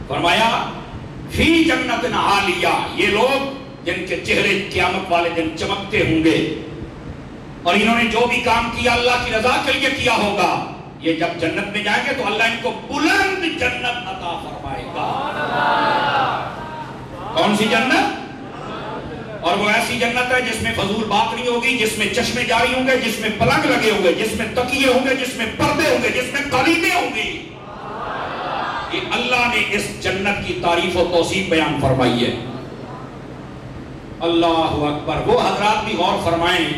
فرمایا فی جنت عالیہ، یہ لوگ جن کے چہرے قیامت والے دن چمکتے ہوں گے اور انہوں نے جو بھی کام کیا اللہ کی رضا کے لیے کیا ہوگا، یہ جب جنت میں جائیں گے تو اللہ ان کو بلند جنت عطا فرمائے گا۔ کون سی جنت؟ اور وہ ایسی جنت ہے جس میں فضول بات نہیں ہوگی، جس میں چشمے جاری ہوں گے، جس میں پلنگ لگے ہوں گے، جس میں تکیے ہوں گے، جس میں پردے ہوں گے، جس میں قالینیں ہوں گی۔ یہ اللہ نے اس جنت کی تعریف و توصیف بیان فرمائی ہے۔ اللہ اکبر۔ وہ حضرات بھی غور فرمائیں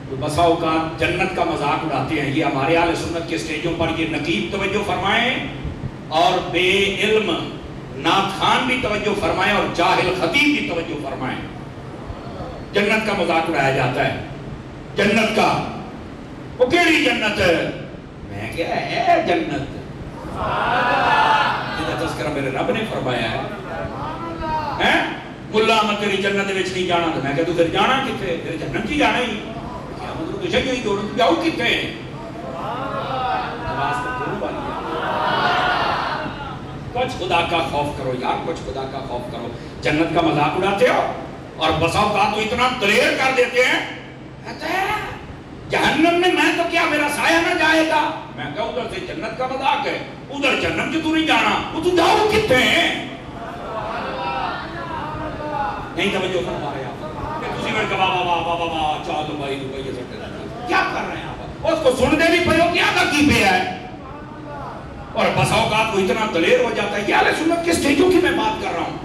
جو بسا اوقات جنت کا مذاق اڑاتے ہیں، یہ ہمارے اہل سنت کے سٹیجوں پر یہ نقیب توجہ فرمائیں اور بے علم نعت خوان بھی توجہ فرمائیں اور جاہل خطیب بھی توجہ فرمائیں۔ جنت کا مذاق اڑایا جاتا ہے، جنت کا، وہ کیڑی جنت ہے؟ میں کیا ہے جنت؟ یہ تذکرہ میرے رب نے فرمایا ہے۔ ملا میں تیری جنت وچ نہیں جانا، تو میں کہا تو پھر جانا کتے؟ تیرے جنت ہی جانا ہی کیا مطلب؟ تو چاہیے ہی تو جاؤ کتے؟ کچھ خدا کا خوف کرو یار، کچھ خدا کا خوف کرو۔ جنت کا مذاق اڑاتے ہو اور بسا اوقات تو اتنا دلیر کر دیتے ہیں، کہتے ہیں جہنم میں میں تو کیا میرا سایہ نہ جائے گا؟ میں کہا ادھر سے جنت کا مذاق ہے، ادھر جہنم جو تو نہیں جانا، وہ تو جاؤ کتے ہیں؟ نہیں توجہ فرما رہے آپ کہ تسی میں کہا بابا چالو بھائی تو یہ سکتے کیا کر رہے ہیں آپ؟ اس کو سن دے بھی پڑھو کیا کا کی پہ ہے؟ اور بسا اوقات وہ اتنا دلیر ہو جاتا ہے۔ یہ اہل سنت کے سٹیجوں کی میں بات کر رہا ہوں،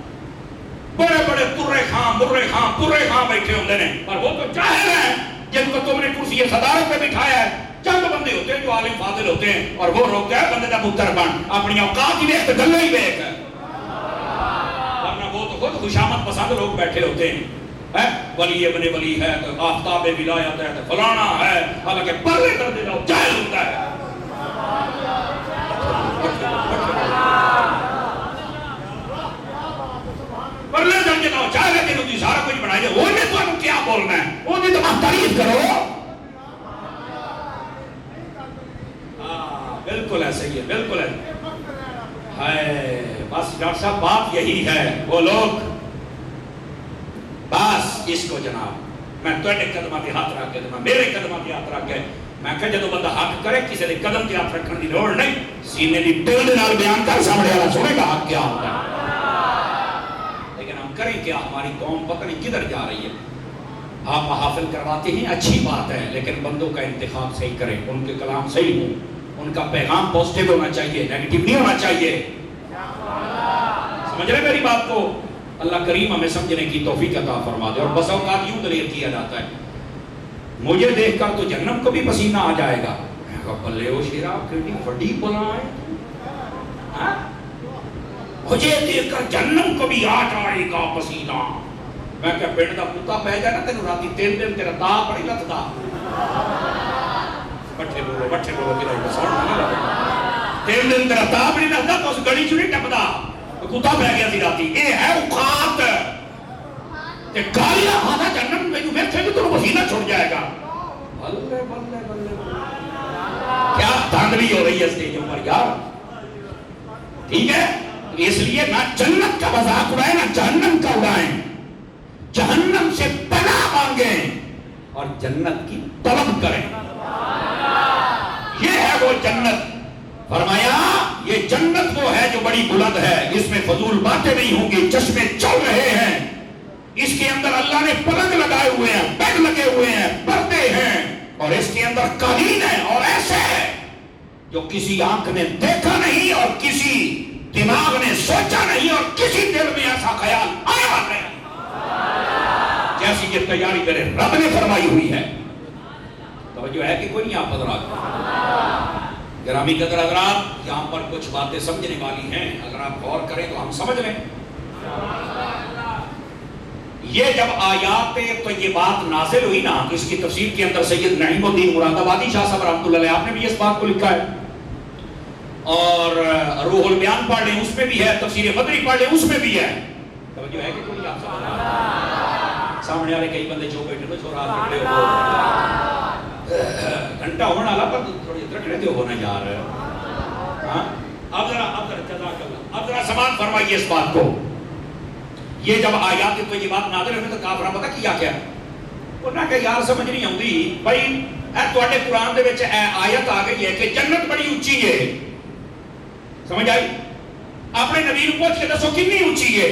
بڑے بڑے ترے خاں مرے خاں پورے خاں بیٹھے ہوتے ہیں، اور وہ تو جاہل ہیں جن کو تم نے کرسی صدارت پہ بٹھایا ہے۔ چند بندے ہوتے ہیں جو عالم فاضل ہوتے ہیں اور وہ روکتے ہیں بندے دا پتر بن، اپنی اوقات ہی دیکھ گلے ہی دیکھ، ورنہ وہ تو خود خوشامد پسند لوگ بیٹھے ہوتے ہیں۔ ولی ابن ولی ہے تو آفتاب ولایت ہے تو فلانا ہے، حالانکہ پرلے درجے کا جاہل ہوتا ہے۔ پرلے درجے کا جاہل ہے کہ سارا کچھ بنائی ہے، وہ نے تو کیا بولنا ہے، وہ نے تو تعریف کرو۔ بالکل ایسے ہی ہے، بالکل ہے۔ بس ڈاکٹر صاحب بات یہی ہے، وہ لوگ بس اس کو جناب میں تھوڑے قدمات ہاتھ رکھ کے میرے قدمات ہاتھ رکھ کے میں کہ جدو بندہ حق کرے کسی نے قدم کے ہاتھ رکھنے کی لوڑ نہیں، سینے کی ٹل دے نال بیان کر، سامنے والا سنے گا حق کیا ہوتا ہے۔ لیکن ہم کریں کیا؟ ہماری قوم پتہ نہیں کدھر جا رہی ہے۔ آپ محافل کرواتے ہیں، اچھی بات ہے، لیکن بندوں کا انتخاب صحیح کریں، ان کے کلام صحیح ہوں، ان کا پیغام پوزیٹیو ہونا چاہیے، نیگیٹو نہیں ہونا چاہیے۔ سمجھ رہے میری بات کو؟ اللہ کریم ہمیں سمجھنے کی توفیق عطا فرما دے۔ اور بس اوقات یوں دلیر کیا جاتا ہے، مجھے دیکھ کر تو جہنم کو بھی پسینہ آ جائے گا۔ میں کہا بلے او شیرا کتنی بڑی بلا ہے، مجھے دیکھ کر جہنم کو بھی آ جائے گا پسینہ۔ میں کہا پیٹ دا کتا پہ جائے نا تینوں راتی 3 دن تیرا دا پڑی لت دا بٹھے بولو کہ نہیں بسوڑ نہیں لگا 3 دن تیرا دا پڑی لت دا تو اس گڑی چوری ٹپ دا کتا پہ گیا تھی راتی۔ اے ہے اوقات کہ گالیاں کھانا جہنم میں جو بیٹھے گی تو پسینہ چھوڑ جائے گا۔ بلے بلے بلے کیا دھاندلی ہو رہی ہے اسٹیجوں پر یار، ٹھیک ہے؟ اس لیے نہ جنت کا مذاق اڑائیں نہ جہنم کا اڑائیں، جہنم سے پناہ مانگیں اور جنت کی طلب کریں۔ یہ ہے وہ جنت۔ فرمایا یہ جنت وہ ہے جو بڑی بلند ہے، اس میں فضول باتیں نہیں ہوں گی، چشمے چل رہے ہیں، اس کے اندر اللہ نے پلنگ لگائے ہوئے ہیں، بیڈ لگے ہوئے ہیں، پردے ہیں، اور اس کے اندر قالین ہے، اور ایسے ہے جو کسی آنکھ نے دیکھا نہیں اور کسی دماغ نے سوچا نہیں اور کسی دل میں ایسا خیال آیا نہیں، جیسی یہ تیاری میرے رب نے فرمائی ہوئی ہے۔ توجہ ہے کہ کوئی نہیں آپ حضرات؟ گرامی قدر حضرات، یہاں پر کچھ باتیں سمجھنے والی ہیں، اگر آپ غور کریں تو ہم سمجھ لیں۔ یہ جب آیات تو یہ بات نازل ہوئی نا، تو اس کی تفسیر کے اندر سید نعیم الدین مراد آبادی شاہ صاحب رحمۃ اللہ علیہ آپ نے بھی اس بات کو لکھا ہے، اور روح البیان پڑھ لیں اس میں بھی ہے، تفسیر بدری پڑھ لیں اس میں بھی ہے۔ توجہ ہے کہ کوئی آپ سامنے والے کئی بندے جو بیٹھے چھوڑا پکڑے ہو گھنٹہ ہونا والا پر تھوڑی رکھنے دے ہونا یار۔ اب ذرا جزاک اللہ، اب ذرا سمجھ سماعت فرمائیے اس بات کو. یہ جب آیات تو یہ بات نازل ہوئی تو کافراں پتہ کیا کیا انہاں کہ یار سمجھ نہیں آؤندی بھائی اے تواڈے قرآن دے وچ اے آیت آ گئی ہے کہ جنت بڑی اونچی ہے. سمجھ آئی؟ اپنے نبی کو پوچھ کے دسو کتنی اونچی ہے.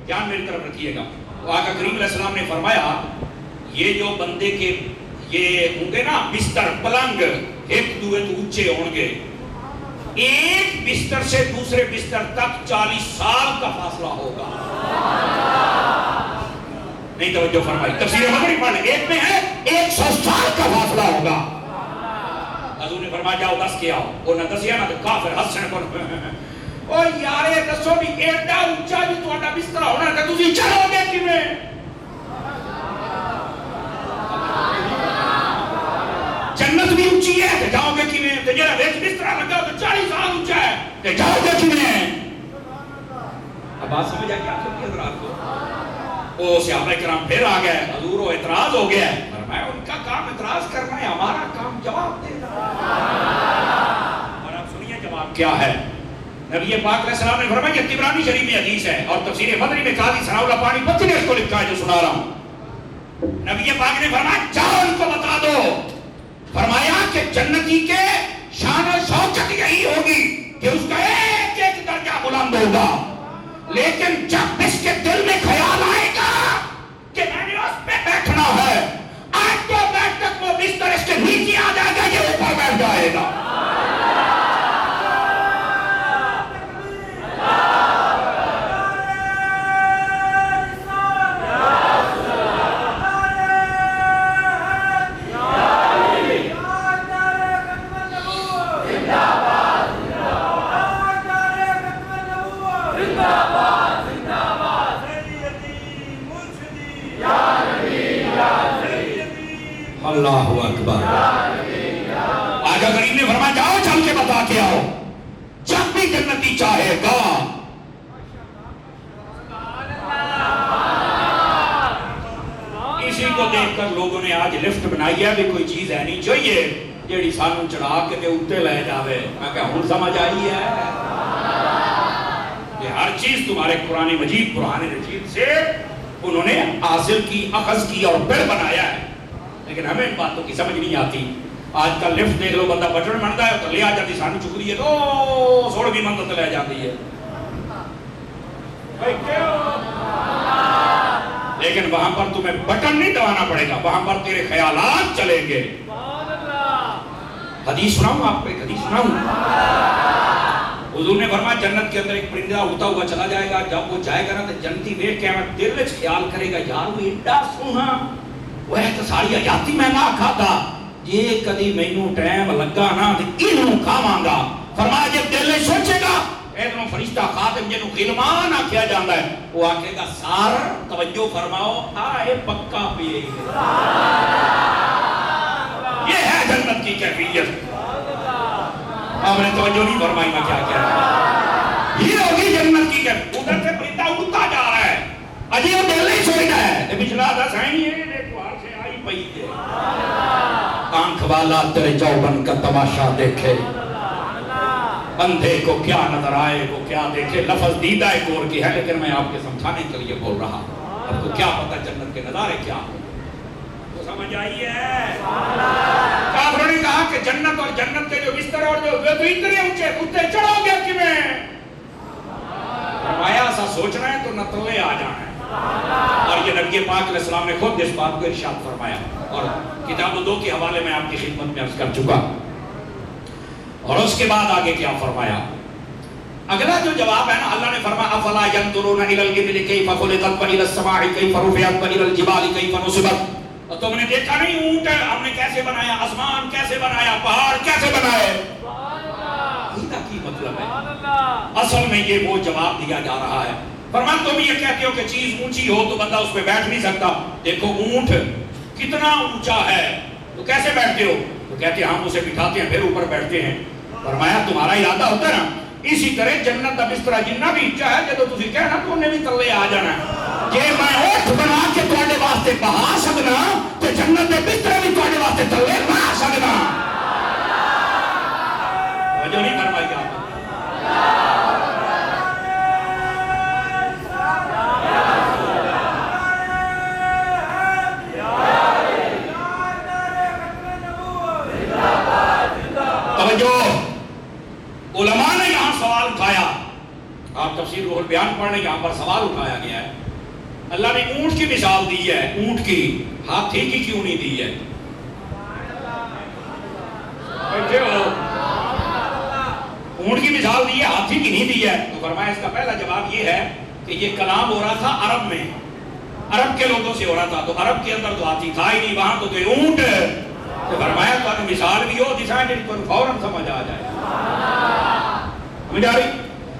دھیان میری طرف رکھیے گا. تو آقا کریم علیہ السلام نے فرمایا یہ جو بندے کے یہ ہوں گے نا بستر پلنگ ایک دوے تو اونچے ہوں گے. ایک بستر سے دوسرے بستر تک 40 سال کا فاصلہ ہوگا. نہیں توجہ فرمائی. تفسیر مغربی پڑھ لیں. ایک میں ہے 100 سال کا فاصلہ ہوگا. حضور نے فرمایا جاؤ دس کے آؤ. وہ نہ دسیا نہ کافر ہنسنے پر او یار یہ دسو بھی ایڈا اونچا جو تہاڈا بستر ہونا کہ تسی چلو گے کیویں؟ جنت بھی اونچی ہے تے جاؤ گے کیویں؟ تے جڑا وچ بستر لگا تو 40 سال اونچا ہے تے جاؤ گے کیویں؟ اب بات سمجھ آ گئی آپ سب کی حضرات کو. وہ صحابہ کرام پھر آ گئے. حضور وہ اعتراض ہو گیا ہے. فرمایا ان کا کام اعتراض کرنا ہے ہمارا کام جواب دینا. اور آپ سنیے جواب کیا ہے. نبی پاک علیہ السلام نے فرمایا کہ طبرانی شریف میں حدیث ہے اور تفسیر مدنی میں قاضی ثناء اللہ پانی پتی نے اس کو لکھا ہے جو سنا رہا ہوں. نبی پاک نے فرمایا جاؤ ان کو بتا دو. فرمایا کہ جنتی کے شان و شوکت یہی ہوگی کہ اس کا ایک ایک درجہ بلند ہوگا. لیکن جب اس کے دل میں خیال آئے گا کہ میں نے اس پہ بیٹھنا ہے آج تو بیٹھ تک وہ بستر اس کے نیچے آ جائے گا یہ اوپر بیٹھ جائے گا. اللہ اکبر. آقا کریم نے فرمایا جاؤ چل کے بتا کے آؤ. جب بھی جنتی چاہے گا اسی کو دیکھ کر لوگوں نے آج لفٹ بنائی ہے بھی کوئی چیز ہے نہیں چاہیے جیڑی سانوں چڑھا کے اوتے لے جاوے. میں کہا ہوں سمجھ آئی ہے کہ ہر چیز تمہارے قرآن مجید قرآن رجید سے انہوں نے حاصل کی اخذ کی اور پھر بنایا ہے. لیکن ہمیں ان باتوں کی سمجھ نہیں آتی. آج کل لفٹ دیکھ لو بندہ بٹن بنتا ہے تو لے آ جاتی سانو چکری ہے تو سوڑ بھی مندت لے جاتی ہے. لیکن وہاں پر تمہیں بٹن نہیں دبانا پڑے گا. وہاں پر تیرے خیالات چلیں گے. حدیث سناؤں آپ کو ایک حدیث سناؤں. حضور نے فرمایا جنت کے اندر ایک پرندہ اڑتا ہوا چلا جائے گا. جب وہ جائے گا نا تو جنتی دیکھ کے ہمیں دل میں خیال کرے گا یار وہ ایڈا سونا وہ ہے تو ساری حیاتی میں نہ کھاتا یہ کدی مینوں ٹائم لگا نا تو انہوں کھاواں گا. فرمایا جب دل میں سوچے گا ادھروں فرشتہ خاتم جنوں غلمان آکھیا جاندا ہے وہ آکھے گا سار توجہ فرماؤ آئے پکا پیے. یہ ہے جنت کی کیفیت. آپ نے توجہ نہیں فرمائی میں کیا کہہ رہا ہوں. یہ ہوگی جنت کی کیفیت. ادھر سے پرندہ اڑتا جا رہا ہے اجی وہ دل نہیں سوچتا ہے پچھلا دس ہے نہیں ہے دیکھوار سے آئی پئی ہے. آنکھ والا تیرے چوبن کا تماشا دیکھے اندھے کو کیا نظر آئے وہ کیا دیکھے. لفظ دیدہ ایک اور کی ہے لیکن میں آپ کے سمجھانے کے لیے بول رہا. اب کو کیا پتا جنت کے نظارے کیا ہو تو سمجھ آئی ہے. کافروں نے کہا کہ جنت اور جنت کے جو بستر اور جو تو اتنے اونچے کتے چڑھو گے کیویں. فرمایا ایسا سوچنا ہے تو نہ تلے آ جانا ہے. اور یہ نبی پاک علیہ السلام نے خود اس بات کو ارشاد فرمایا اور کتاب 2 کے حوالے میں آپ کی خدمت میں عرض کر چکا. اور اس کے بعد آگے کیا فرمایا. اگلا جو جواب ہے نا اللہ نے فرمایا افلا ينظرون الى الابل كيف خلقت والى السماء كيف رفعت والى الجبال كيف نصبت. اور تم نے دیکھا نہیں اونٹ ہم نے کیسے بنایا آسمان کیسے بنایا پہاڑ کیسے بنائے. یہ کی مطلب ہے اصل میں یہ وہ جواب دیا جا رہا ہے. فرمان تم یہ کہتے ہو کہ چیز اونچی ہو تو بندہ اس پہ بیٹھ نہیں سکتا. دیکھو اونٹ کتنا اونچا ہے تو کیسے بیٹھتے ہو تو کہتے ہیں ہم اسے بٹھاتے ہیں پھر اوپر بیٹھتے ہیں. فرمایا تمہارا ارادہ ہوتا ہے نا اسی طرح جنت کا بستر جنہ بھی اونچا ہے جب تسی کہنا تو انہیں بھی تلے آ جانا ہے. جے میں اٹھ بنا کے تواڈے واسطے بہا سکنا تے جنت دے بستر بھی تواڈے واسطے تلے بنا سکنا. توجہ نہیں فرمائی آپ. آپ تفسیر روح البیان پڑھ لیں، یہاں پر سوال اٹھایا گیا ہے، اللہ نے اونٹ کی مثال دی ہے، اونٹ کی، ہاتھی کی کیوں نہیں دی ہے؟ بیٹھے ہو، اونٹ کی مثال دی ہے، ہاتھی کی نہیں دی ہے، تو فرمایا اس کا پہلا جواب یہ ہے کہ یہ کلام ہو رہا تھا عرب میں، عرب کے لوگوں سے ہو رہا تھا، تو عرب کے اندر تو ہاتھی تھا ہی نہیں، وہاں تو تھے اونٹ، تو فرمایا تو مثال بھی ہو جسے جن کو فوراً سمجھ آ جائے، سمجھ آ رہی؟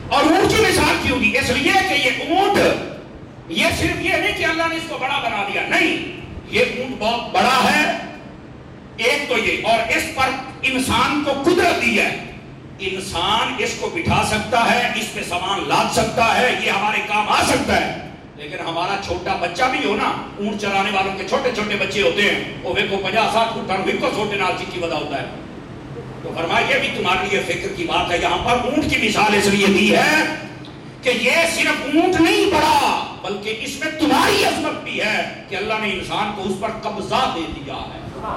اور اونٹ کی مثال کیوں دی؟ اس لیے کہ یہ اونٹ، یہ صرف یہ نہیں کہ اللہ نے اس کو بڑا بنا دیا، نہیں، یہ اونٹ بہت بڑا ہے، ایک تو یہ، اور اس پر انسان کو قدرت دی ہے، انسان اس کو بٹھا سکتا ہے، اس پہ سامان لاد سکتا ہے، یہ ہمارے کام آ سکتا ہے، لیکن ہمارا چھوٹا بچہ بھی ہو نا، اونٹ چلانے والوں کے چھوٹے چھوٹے بچے ہوتے ہیں، وہ کو 50-60 فٹ ٹن کو چھوٹے نال چکی ودا ہوتا ہے، تو فرمایا یہ بھی تمہارے لیے فکر کی بات ہے، یہاں پر اونٹ کی مثال اس لیے دی ہے کہ یہ صرف اونٹ نہیں بڑا، بلکہ اس میں تمہاری عظمت بھی ہے کہ اللہ نے انسان کو اس پر قبضہ دے دیا ہے،